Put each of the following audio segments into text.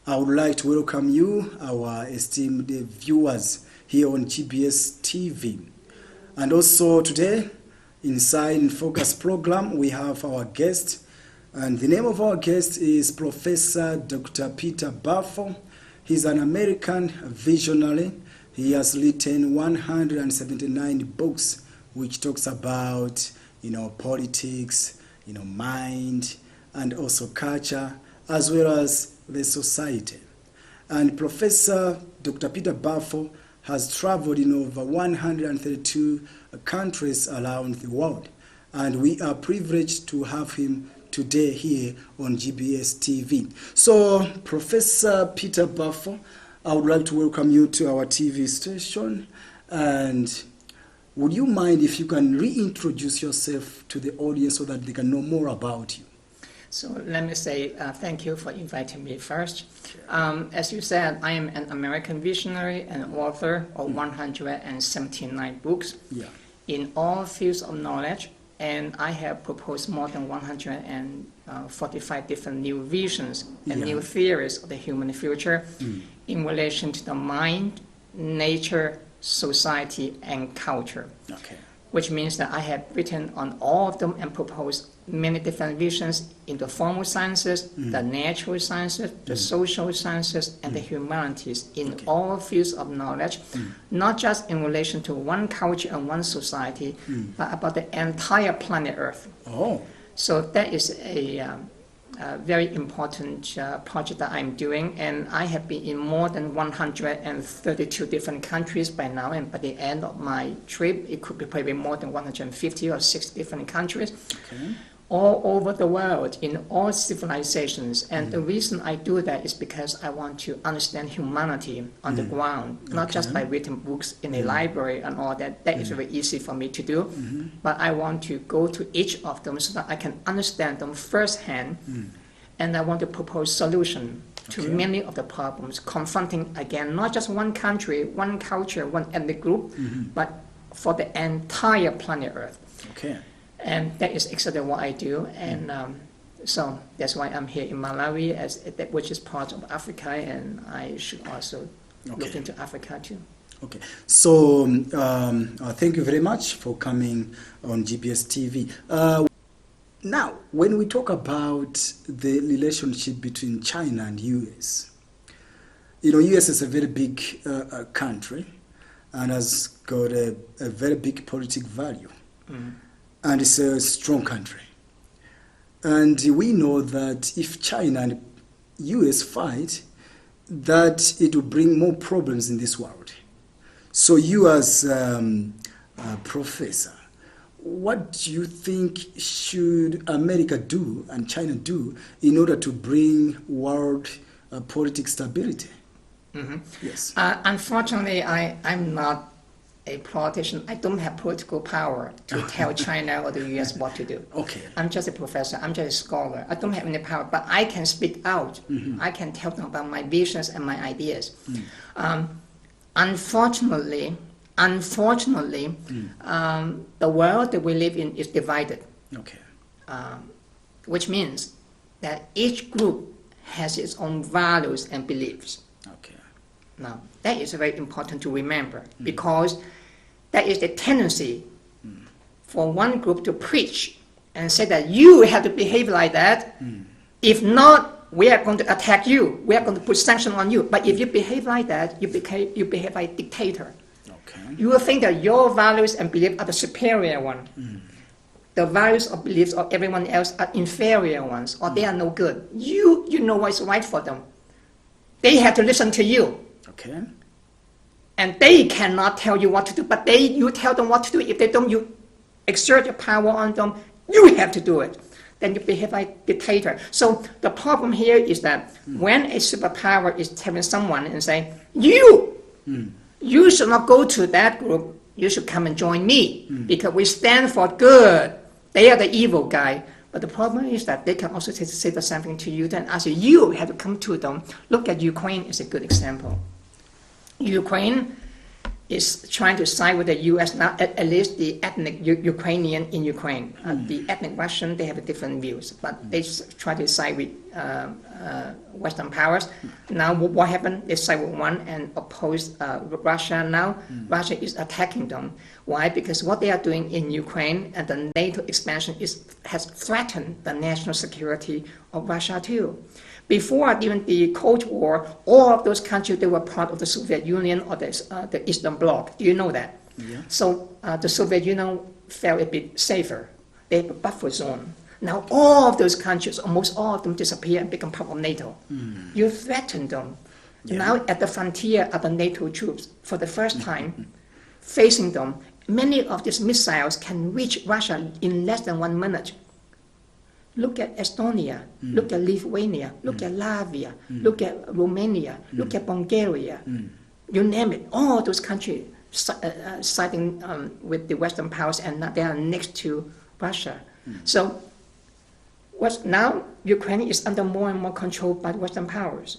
I would like to welcome you, our esteemed viewers here on GBS TV. And also today, inside in Focus program, we have our guest. And the name of our guest is Professor Dr. Peter Baofu. He's an American visionary. He has written 179 books, which talks about, politics, mind, and also culture, as well as the society. And Professor Dr. Peter Baofu has traveled in over 132 countries around the world. And we are privileged to have him today here on GBS TV. So, Professor Peter Baofu, I would like to welcome you to our TV station. And would you mind if you can reintroduce yourself to the audience so that they can know more about you? So let me say thank you for inviting me first. As you said, I am an American visionary and author of 179 books in all fields of knowledge, and I have proposed more than 145 different new visions and new theories of the human future in relation to the mind, nature, society, and culture. Which means that I have written on all of them and proposed many different visions in the formal sciences, the natural sciences, the social sciences, and the humanities in all fields of knowledge, not just in relation to one culture and one society, but about the entire planet Earth. So that is a very important project that I'm doing, and I have been in more than 132 different countries by now, and by the end of my trip, it could be probably more than 150 or 60 different countries, all over the world, in all civilizations. And the reason I do that is because I want to understand humanity on the ground, not just by written books in a library and all that. That is very easy for me to do, but I want to go to each of them so that I can understand them firsthand, and I want to propose solutions to many of the problems, confronting, again, not just one country, one culture, one ethnic group, but for the entire planet Earth. And that is exactly what I do, and so that's why I'm here in Malawi, which is part of Africa, and I should also look into Africa too. So thank you very much for coming on GBS TV. Now, when we talk about the relationship between China and US, US is a very big country and has got a very big political value. And it's a strong country. And we know that if China and US fight, that it will bring more problems in this world. So you as a professor, what do you think should America do and China do in order to bring world political stability? Yes. Unfortunately, I'm not a politician. I don't have political power to tell China or the US what to do. I'm just a professor. I'm just a scholar. I don't have any power, but I can speak out. I can tell them about my visions and my ideas. Unfortunately, the world that we live in is divided. Which means that each group has its own values and beliefs. Now, that is very important to remember, because that is the tendency for one group to preach and say that you have to behave like that. If not, we are going to attack you. We are going to put sanctions on you. But if you behave like that, you behave like a dictator. You will think that your values and beliefs are the superior one. The values or beliefs of everyone else are inferior ones, or they are no good. You know what's right for them. They have to listen to you. And they cannot tell you what to do, but you tell them what to do. If they don't, you exert your power on them, You have to do it. Then you behave like a dictator. So the problem here is that when a superpower is telling someone and saying, you should not go to that group, you should come and join me because we stand for good. They are the evil guy. But the problem is that they can also say the same thing to you. Then as you have to come to them. Look at Ukraine as a good example. Ukraine is trying to side with the U.S. now, at least the ethnic Ukrainian in Ukraine. The ethnic Russian, they have different views, but they try to side with Western powers. Now what happened? They side with one and oppose Russia now. Russia is attacking them. Why? Because what they are doing in Ukraine and the NATO expansion has threatened the national security of Russia too. Before even the Cold War, all of those countries, they were part of the Soviet Union or the Eastern Bloc. Do you know that? Yeah. So the Soviet Union felt a bit safer. They have a buffer zone. Now all of those countries, almost all of them disappear and become part of NATO. You threaten them. Yeah. Now at the frontier are the NATO troops. For the first time, facing them, many of these missiles can reach Russia in less than 1 minute. Look at Estonia, look at Lithuania, look at Latvia, look at Romania, look at Bulgaria, you name it. All those countries siding with the Western powers, and they are next to Russia. So now Ukraine is under more and more control by the Western powers.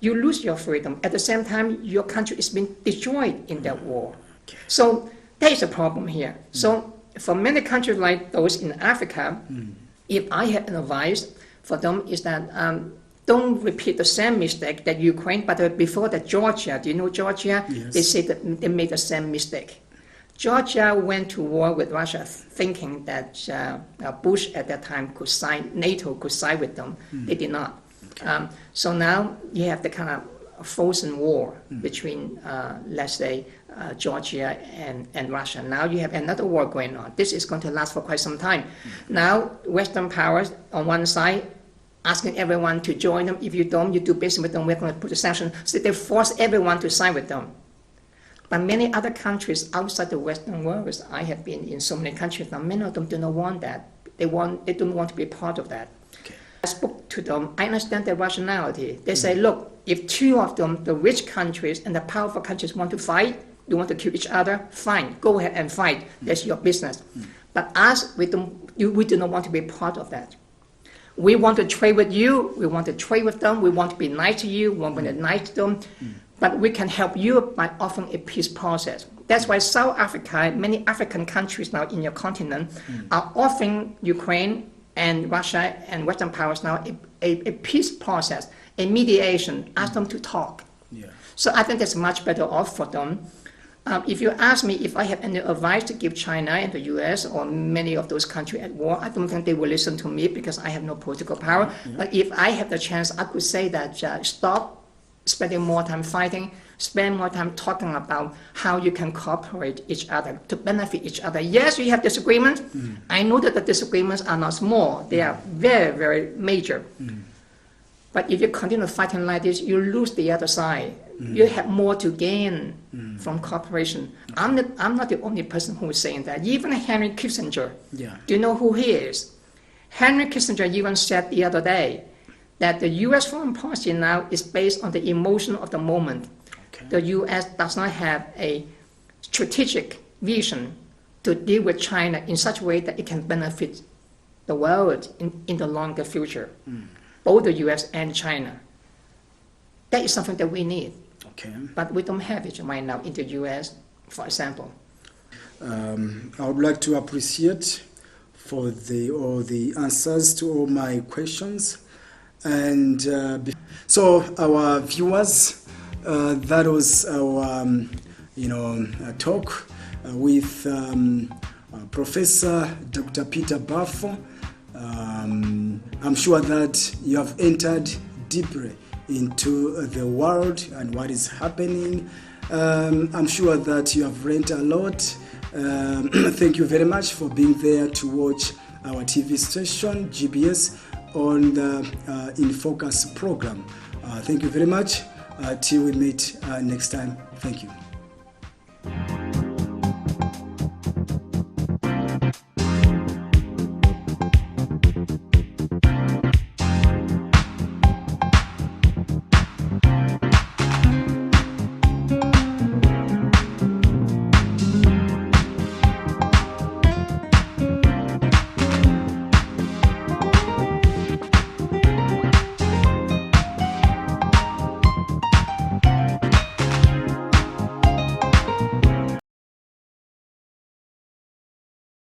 You lose your freedom. At the same time, your country is being destroyed in that war. So there is a problem here. So for many countries like those in Africa, if I had an advice for them is that don't repeat the same mistake that Ukraine, but before that Georgia, do you know Georgia? Yes. They say that they made the same mistake. Georgia went to war with Russia thinking that Bush at that time could sign, NATO could side with them. They did not. Okay. So now you have the kind of frozen war between, let's say, Georgia and Russia. Now you have another war going on. This is going to last for quite some time. Now Western powers on one side asking everyone to join them. If you don't, you do business with them, we're going to put a sanction. So they force everyone to sign with them. But many other countries outside the Western world, I have been in so many countries now, many of them do not want that. They don't want to be part of that. Okay. I spoke to them, I understand their rationality. They say, look, if two of them, the rich countries and the powerful countries want to fight, you want to kill each other, fine, go ahead and fight. That's your business. But us, we do not want to be part of that. We want to trade with you, we want to trade with them, we want to be nice to you, we want to be nice to them, but we can help you by offering a peace process. That's why South Africa, many African countries now in your continent are offering Ukraine and Russia and Western powers now a peace process, a mediation, ask them to talk. Yeah. So I think that's much better off for them. If you ask me if I have any advice to give China and the US or many of those countries at war, I don't think they will listen to me because I have no political power. Yeah. But if I have the chance, I could say that stop spending more time fighting, spend more time talking about how you can cooperate each other to benefit each other. Yes, you have disagreements. I know that the disagreements are not small. They are very, very major. But if you continue fighting like this, you lose the other side. You have more to gain from cooperation. I'm not the only person who is saying that. Even Henry Kissinger, do you know who he is? Henry Kissinger even said the other day that the U.S. foreign policy now is based on the emotion of the moment. Okay. The U.S. does not have a strategic vision to deal with China in such a way that it can benefit the world in the longer future. Both the U.S. and China. That is something that we need. Okay. But we don't have it right now in the U.S., for example. I would like to appreciate for all the answers to all my questions. And so our viewers, that was our talk with Professor Dr. Peter Baofu. I'm sure that you have entered deeply into the world and what is happening. I'm sure that you have learned a lot. Thank you very much for being there to watch our TV station, GBS, on the In Focus program. Thank you very much. Till we meet next time. Thank you.